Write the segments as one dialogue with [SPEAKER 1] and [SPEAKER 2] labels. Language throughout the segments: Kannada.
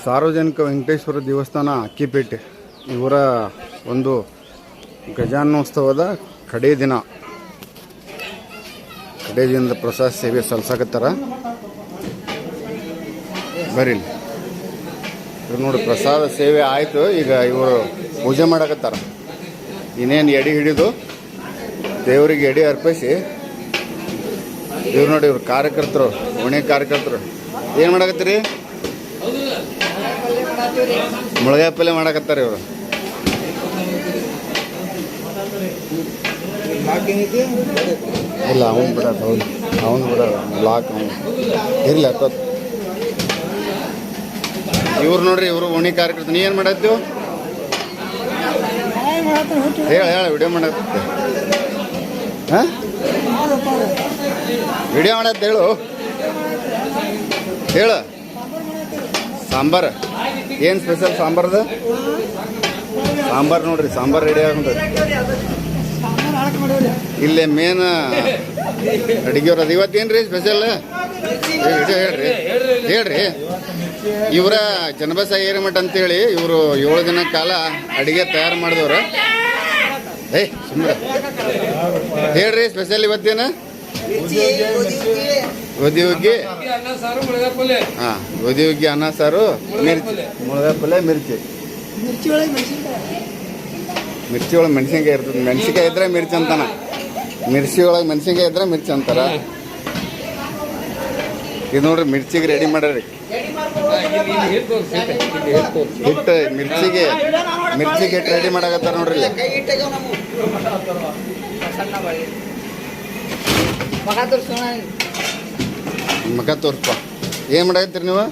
[SPEAKER 1] ಸಾರ್ವಜನಿಕ ವೆಂಕಟೇಶ್ವರ ದೇವಸ್ಥಾನ ಅಕ್ಕಿಪೇಟೆ ಇವರ ಒಂದು ಗಜಾನೋತ್ಸವದ ಕಡೇ ದಿನದ ಪ್ರಸಾದ ಸೇವೆ ಸಲ್ಲಿಸಕತ್ತಾರ. ಬರ್ರಿ ಇವ್ರು ನೋಡಿ, ಪ್ರಸಾದ ಸೇವೆ ಆಯಿತು. ಈಗ ಇವರು ಪೂಜೆ ಮಾಡಕತ್ತಾರ. ಇನ್ನೇನು ಎಡೆ ಹಿಡಿದು ದೇವರಿಗೆ ಎಡೆ ಅರ್ಪಿಸಿ ಇವ್ರು ನೋಡಿ, ಇವ್ರು ಕಾರ್ಯಕರ್ತರು, ಓಣಿ ಕಾರ್ಯಕರ್ತರು ಏನು ಮಾಡಕತ್ತೀರಿ? ಮುಳಗಾಯಿ ಪಲ್ಯ ಮಾಡಕತ್ತಾರೆ ಇವರು. ಇಲ್ಲ ಅವನು ಬಿಡೋದು, ಹೌದು ಅವನು ಬಿಡೋದು ಬ್ಲಾಕ್ ಅವನು ಇರಲಿ ಹತ್ತತ್ತು. ಇವ್ರು ನೋಡ್ರಿ, ಇವರು ಓಣಿ ಕಾರ್ಯಕರ್ತ. ನೀ ಏನು ಮಾಡತ್ತೀವಿ? ಹೇಳ ವಿಡಿಯೋ ಮಾಡತ್ತೆ. ಹಾಂ ವಿಡಿಯೋ ಮಾಡತ್ತೆ ಹೇಳು. ಹೇಳು. ಸಾಂಬಾರು ಏನು ಸ್ಪೆಷಲ್ ಸಾಂಬಾರ್ದು? ಸಾಂಬಾರು ನೋಡ್ರಿ, ಸಾಂಬಾರು ರೆಡಿ ಆಗುತ್ತೆ. ಇಲ್ಲೇ ಮೇನ್ ಅಡಿಗೆವ್ರು ಅದು. ಇವತ್ತೇನು ರೀ ಸ್ಪೆಷಲ್? ಹೇಳ್ರಿ. ಇವರ ಚನ್ನಬಸ ಏರಿಮಠ ಅಂತೇಳಿ ಇವರು 7 ದಿನ ಕಾಲ ಅಡಿಗೆ ತಯಾರು ಮಾಡಿದವ್ರು. ಸುಮ್ಮನೆ ಹೇಳ್ರಿ, ಸ್ಪೆಷಲ್ ಇವತ್ತೇನು? ಗೋಧಿ ಹುಗ್ಗಿ, ಹಾಂ ಗೋಧಿ ಹುಗ್ಗಿ, ಅನ್ನ ಸಾರು, ಮಿರ್ಚಿ, ಮುಳಗಾಯಿ ಪಲ್ಯ, ಮಿರ್ಚಿ ಒಳಗೆ ಮೆಣಸಿನ್ಕಾಯಿ ಇರ್ತದೆ. ಮೆಣಸಿನ್ಕಾಯಿ ಇದ್ರೆ ಮಿರ್ಚಿ ಅಂತಾನ. ಮಿರ್ಚಿ ಒಳಗೆ ಮೆಣಸಿನ್ಕಾಯಿ ಇದ್ರೆ ಮಿರ್ಚಿ ಅಂತಾರ. ಇದು ನೋಡ್ರಿ, ಮಿರ್ಚಿಗೆ ರೆಡಿ ಮಾಡ್ರಿ. ಹಿಟ್ಟು ಮಿರ್ಚಿಗೆ ಹಿಟ್ಟು ರೆಡಿ ಮಾಡಕತ್ತಾರ ನೋಡ್ರಿ. ಮಗ ತೋರ್ಸ್ಪ. ಏನ್ ಮಾಡಕತ್ತೀರಿ ನೀವು?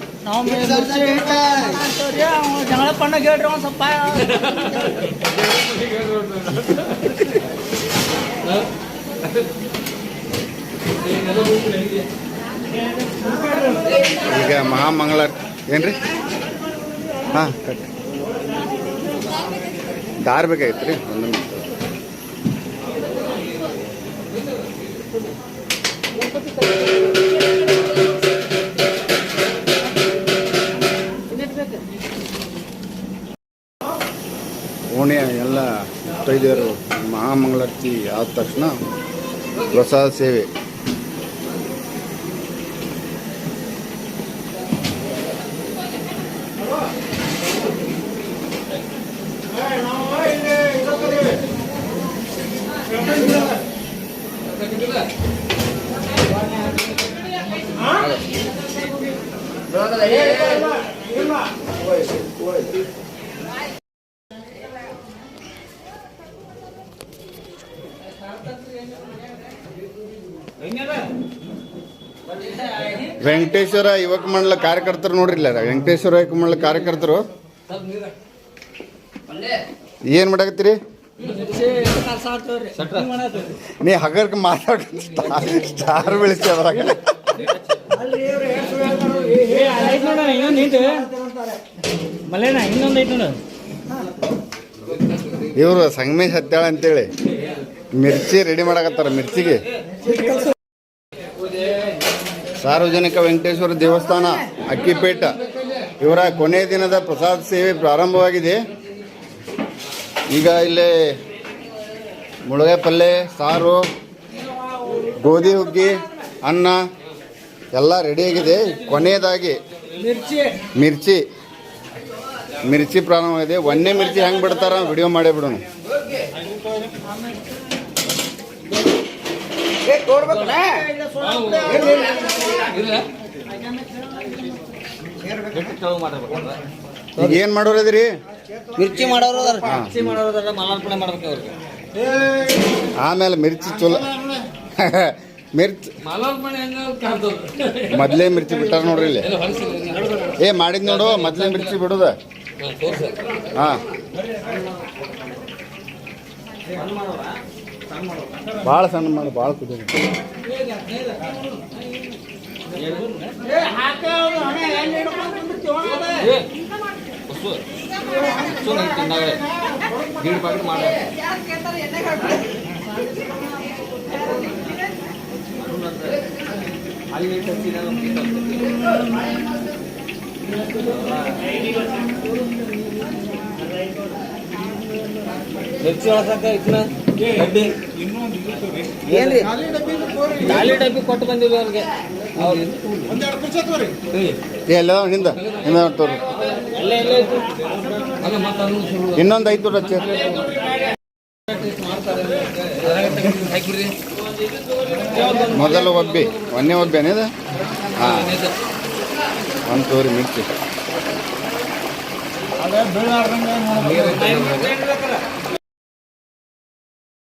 [SPEAKER 1] ಈಗ ಮಹಾಮಂಗಳ ಏನ್ರಿ? ಹಾಂ ದಾರ್ ಬೇಕಾಗಿತ್ತು ರೀ. ಓಣಿಯ ಎಲ್ಲ ಮುತ್ತೈದೆಯರು ಮಹಾಮಂಗಳಾರತಿ ಆದ ತಕ್ಷಣ ಪ್ರಸಾದ ಸೇವೆ. ವೆಂಕಟೇಶ್ವರ ಯುವಕ ಮಂಡಲ ಕಾರ್ಯಕರ್ತರು ನೋಡ್ರಿ. ಇಲ್ಲ ವೆಂಕಟೇಶ್ವರ ಯುವಕ ಮಂಡಲ ಕಾರ್ಯಕರ್ತರು ಏನು ಮಾಡಕತ್ತೀರಿ? ನೀ ಹಗರ್ಕ ಮಾತಾಡ ಸ್ಟಾರ್ ಬೆಳೆಸಿ ಅದ್ರಾಗ. ಇವರು ಸಂಗಮೇಶ್ ಹತ್ತಾಳ ಅಂತೇಳಿ ಮಿರ್ಚಿ ರೆಡಿ ಮಾಡಕತ್ತಾರ. ಮಿರ್ಚಿಗೆ ಸಾರ್ವಜನಿಕ ವೆಂಕಟೇಶ್ವರ ದೇವಸ್ಥಾನ ಅಕ್ಕಿಪೇಟ ಇವರ ಕೊನೆಯ ದಿನದ ಪ್ರಸಾದ ಸೇವೆ ಪ್ರಾರಂಭವಾಗಿದೆ. ಈಗ ಇಲ್ಲಿ ಮುಳಗಾಯಿ ಪಲ್ಯ, ಸಾರು, ಗೋಧಿ ಹುಗ್ಗಿ, ಅನ್ನ ಎಲ್ಲ ರೆಡಿಯಾಗಿದೆ. ಕೊನೆಯದಾಗಿ ಮಿರ್ಚಿ ಪ್ರಾರಂಭವಾಗಿದೆ. ಒಂದೇ ಮಿರ್ಚಿ ಹೆಂಗೆ ಬಿಡ್ತಾರ ವಿಡಿಯೋ ಮಾಡೇ ಬಿಡೋಣ. ಈಗ ಏನು ಮಾಡೋರದ್ರಿ?
[SPEAKER 2] ಮಿರ್ಚಿ ಮಾಡೋರು.
[SPEAKER 1] ಆಮೇಲೆ ಮಿರ್ಚಿ ಚಲೋ ಮಿರ್ಚಿ ಮೊದಲೇ ಮಿರ್ಚಿ ಬಿಟ್ಟಾರ ನೋಡ್ರಿ. ಇಲ್ಲಿ ಮಾಡಿದ್ ನೋಡು, ಮೊದಲೇ ಮಿರ್ಚಿ ಬಿಡುದ. ಹಾಂ ಭಾಳ ಸಣ್ಣ ಮಾಡಿ, ಭಾಳ ಕುದಿ.
[SPEAKER 2] ಮಿರ್ಚಿ ಒಳಸಕ್ಕ ಇಟ್ನ ಡಬ್ಬಿ ಏನ್ರಿ ಖಾಲಿ ಡಬ್ಬಿ ಕೊಟ್ಟು ಬಂದಿವಿ ಅವ್ರಿಗೆ.
[SPEAKER 1] ಎಲ್ಲೋ ಹಿಂದ ಹಿಂದ ತೋರಿ
[SPEAKER 2] ಅಲ್ಲೇ ಎಲ್ಲೇ ಇತ್ತು ಅಲ್ಲ ಮತ್ತೆ
[SPEAKER 1] ಇನ್ನೊಂದು ಐದು ರಚ್ಚ
[SPEAKER 2] ಹಾಕಿರಿ
[SPEAKER 1] ಮೊದಲು ಒಬ್ಬಿ ಒಂದೇ ಒಬ್ಬಿ ಏನಿದೆ ಹಾಂ ಒಂದು ತೋರಿ ಮಿರ್ಚಿ